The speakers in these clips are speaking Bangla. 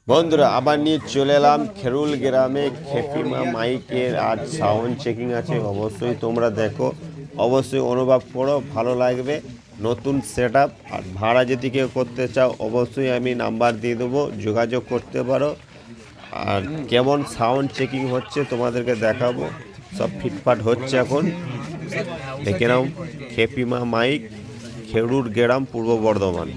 বন্ধুরা আবার নিয়ে চলে এলাম খেরুল গ্রামে খেপিমা মাইকের আজ সাউন্ড চেকিং আছে। অবশ্যই তোমরা দেখো, অবশ্যই অনুভব করো, ভালো লাগবে। নতুন সেট আপ আর ভাড়া যদি কেউ করতে চাও অবশ্যই আমি নাম্বার দিয়ে দেবো, যোগাযোগ করতে পারো। আর কেমন সাউন্ড চেকিং হচ্ছে তোমাদেরকে দেখাবো। সব ফিটফাট হচ্ছে এখন, দেখে নাও। খেপিমা মাইক, খেরুল গ্রাম, পূর্ব বর্ধমান।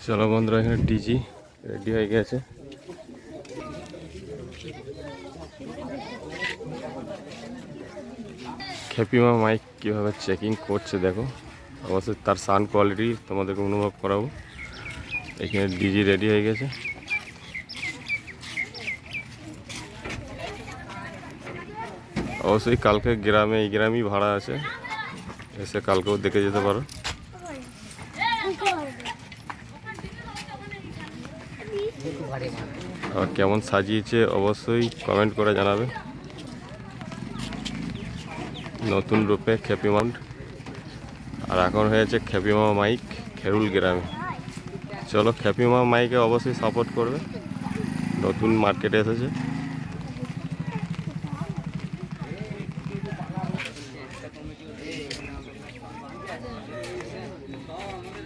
চলো বন্ধুরা, এখানে ডিজি রেডি হয়ে গেছে। খেপিমা মাইক কীভাবে চেকিং করছে দেখো, অবশ্যই তার সাউন্ড কোয়ালিটি তোমাদেরকে অনুভব করাবো। এখানে ডিজি রেডি হয়ে গেছে। অবশ্যই কালকে গ্রামে, এই গ্রামেই ভাড়া আছে, এসে কালকেও দেখে যেতে পারো। আর কেমন সাজিয়েছে অবশ্যই কমেন্ট করে জানাবে। নতুন রূপে খেপিমা, আর এখন হয়েছে খেপিমা মাইক খেরুল গ্রামে। চলো, খেপিমা মাইকে অবশ্যই সাপোর্ট করবে, নতুন মার্কেটে এসেছে।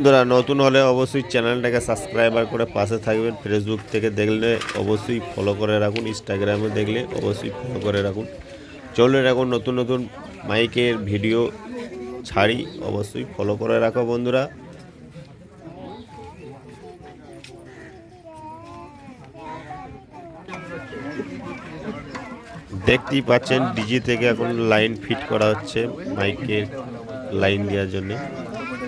বন্ধুরা নতুন হলে অবশ্যই চ্যানেলটাকে সাবস্ক্রাইবার করে পাশে থাকবেন। ফেসবুক থেকে দেখলে অবশ্যই ফলো করে রাখুন, ইনস্টাগ্রামে দেখলে অবশ্যই ফলো করে রাখুন। চলুন এখন নতুন নতুন মাইকের ভিডিও ছাড়ি, অবশ্যই ফলো করে রাখো বন্ধুরা। দেখতেই পাচ্ছেন ডিজি থেকে এখন লাইন ফিট করা হচ্ছে মাইকের লাইন দেওয়ার জন্য।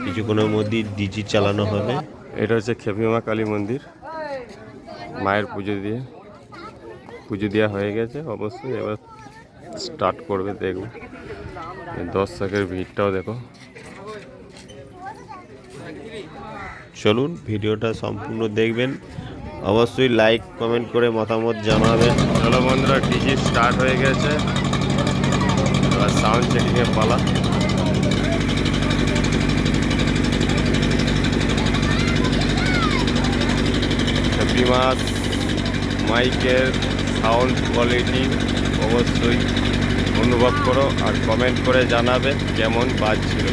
কিছুক্ষণের মধ্যেই ডিজি চালানো হবে। এটা হচ্ছে খেপিমা কালী মন্দির, মায়ের পুজো দেওয়া হয়ে গেছে। অবশ্যই এবার স্টার্ট করবে, দেখব দর্শকের ভিড়টাও দেখো। চলুন ভিডিওটা সম্পূর্ণ দেখবেন, অবশ্যই লাইক কমেন্ট করে মতামত জানাবেন। চলো বন্ধুরা, ডিজি স্টার্ট হয়ে গেছে, এবার সাউন্ড চেকিংয়ের পালা। খেপিমা মাইকের সাউন্ড কোয়ালিটি অবশ্যই অনুভব করো আর কমেন্ট করে জানাবে কেমন বাজছিল।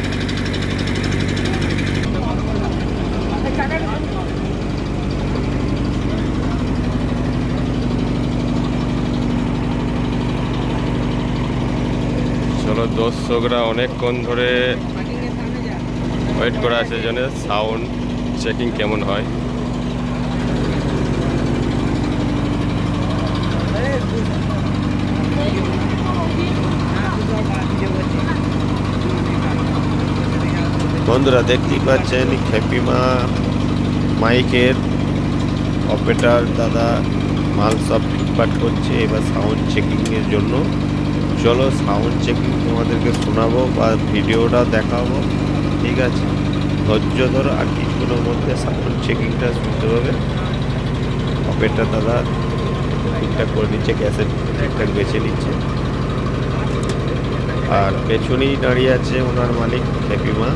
চলো, দর্শকরা অনেকক্ষণ ধরে ওয়েট করে আছে জন্য সাউন্ড চেকিং কেমন হয়। বন্ধুরা দেখতেই পাচ্ছেন খেপিমা মাইকের অপারেটর দাদা মাল সব ফিটফাট করছে এবার সাউন্ড চেকিংয়ের জন্য। চলো সাউন্ড চেকিং তোমাদেরকে শোনাবো বা ভিডিওটা দেখাবো, ঠিক আছে? ধৈর্য ধরো, আর কিছুক্ষণের মধ্যে সাউন্ড চেকিংটা শুনতে পাবে। অপারেটর দাদা ঠিকঠাক করে নিচ্ছে, গ্যাসের ঠিকঠাক বেছে নিচ্ছে। আর পেছনেই দাঁড়িয়ে আছে ওনার মালিক, খেপিমা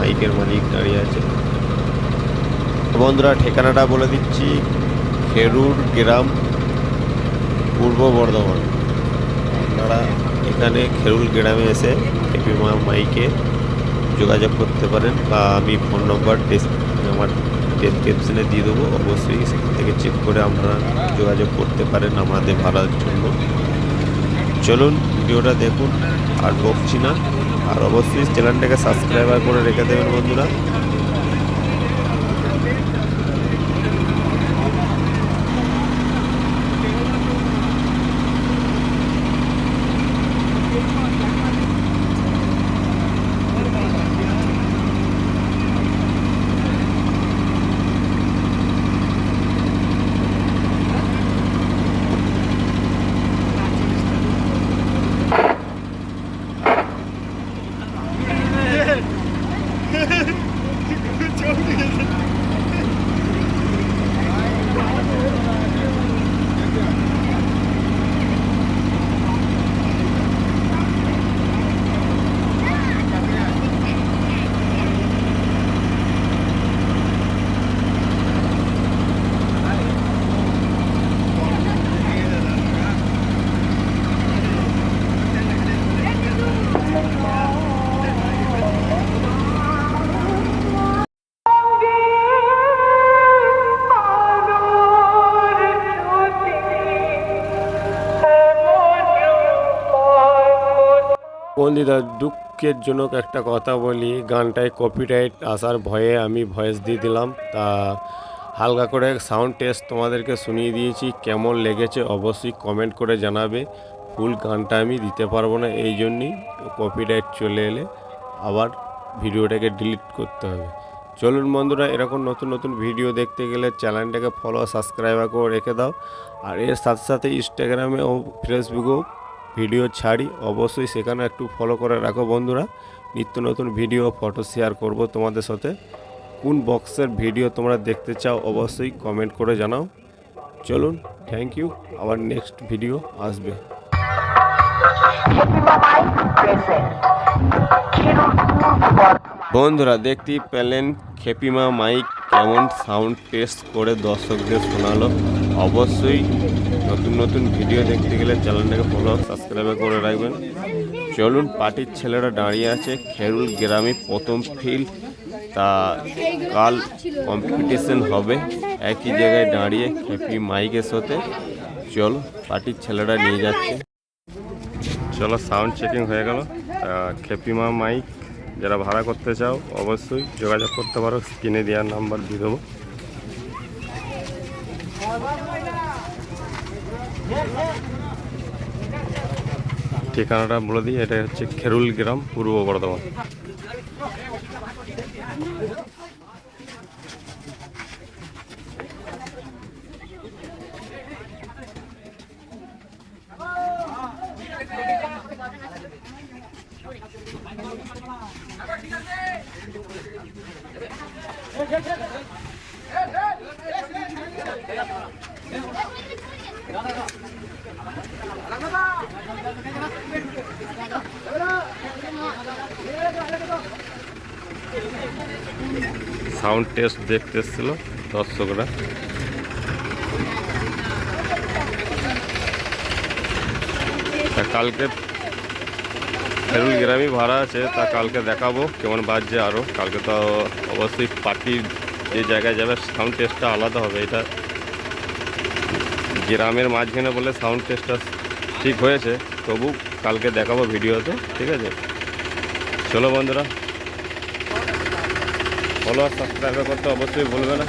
মাইকের মালিক দাঁড়িয়ে আছে। বন্ধুরা ঠিকানাটা বলে দিচ্ছি, খেরুল গ্রাম, পূর্ব বর্ধমান। আপনারা এখানে খেরুল গ্রামে এসে খেপিমা মাইকে যোগাযোগ করতে পারেন, বা আমি ফোন নম্বর আমার ডেসক্রিপশনে দিয়ে দেবো। অবশ্যই সেখান থেকে চেক করে আপনারা যোগাযোগ করতে পারেন আমাদের ভাড়ার জন্য। চলুন ভিডিওটা দেখুন, আর বকছি না। আর অবশ্যই চ্যানেলটাকে সাবস্ক্রাইবার করে রেখে দেবেন বন্ধুরা। বন্ধুরা দুঃখের জনক একটা কথা বলি, গানটায় কপিরাইট আসার ভয়ে আমি ভয়েস দিয়ে দিলাম। তা হালকা করে সাউন্ড টেস্ট তোমাদেরকে শুনিয়ে দিয়েছি, কেমন লেগেছে অবশ্যই কমেন্ট করে জানাবে। ফুল গানটা আমি দিতে পারবো না, এই জন্যই কপিরাইট চলে এলে আবার ভিডিওটাকে ডিলিট করতে হবে। চলুন বন্ধুরা, এরকম নতুন নতুন ভিডিও দেখতে গেলে চ্যানেলটাকে ফলো সাবস্ক্রাইব করে রেখে দাও। আর এর সাথে সাথে ইনস্টাগ্রামে ও ফেসবুকেও ভিডিও ছাড়ি, অবশ্যই সেখানে একটু ফলো করে রাখো বন্ধুরা। নিত্য নতুন ভিডিও ফটো শেয়ার করব তোমাদের সাথে। কোন বক্সের ভিডিও তোমরা দেখতে চাও অবশ্যই কমেন্ট করে জানাও। চলুন, থ্যাংক ইউ, আবার নেক্সট ভিডিও আসবে। বন্ধুরা দেখতেই পেলেন খেপিমা মাইক কেমন সাউন্ড টেস্ট করে দর্শকদের শোনালো। অবশ্যই নতুন নতুন ভিডিও দেখতে গেলে চ্যানেলটাকে ফলো সাবস্ক্রাইব করে রাখবেন। চলুন, পার্টির ছেলেরা দাঁড়িয়ে আছে খেরুল গ্রামে প্রথম ফিল্ড। তা কাল কম্পিটিশন হবে একই জায়গায় দাঁড়িয়ে খেপি মাইকের সাথে। চলো, পার্টির ছেলেরা নিয়ে যাচ্ছে। চলো, সাউন্ড চেকিং হয়ে গেল। খেপিমা মাইক যারা ভাড়া করতে চাও অবশ্যই যোগাযোগ করতে পারো, স্ক্রিনে দেওয়ার নাম্বার দিয়ে দেবো। ঠিকানাটা বলে দিই, এটা হচ্ছে খেরুল গ্রাম, পূর্ব বর্ধমান। সাউন্ড টেস্ট দেখতে এসেছিল দর্শকরা। কালকে খেরুল গ্রামই ভাড়া আছে, তা কালকে দেখাবো কেমন বাজছে আরও। কালকে তো অবশ্যই পার্টির যে জায়গায় যাবে সাউন্ড টেস্টটা আলাদা হবে। এটা গ্রামের মাঝখানে বলে সাউন্ড টেস্টটা ঠিক হয়েছে, তবু কালকে দেখাবো ভিডিওতে, ঠিক আছে? চলো বন্ধুরা, ফলো আর সাবস্ক্রাইব করতে অবশ্যই ভুলবে না।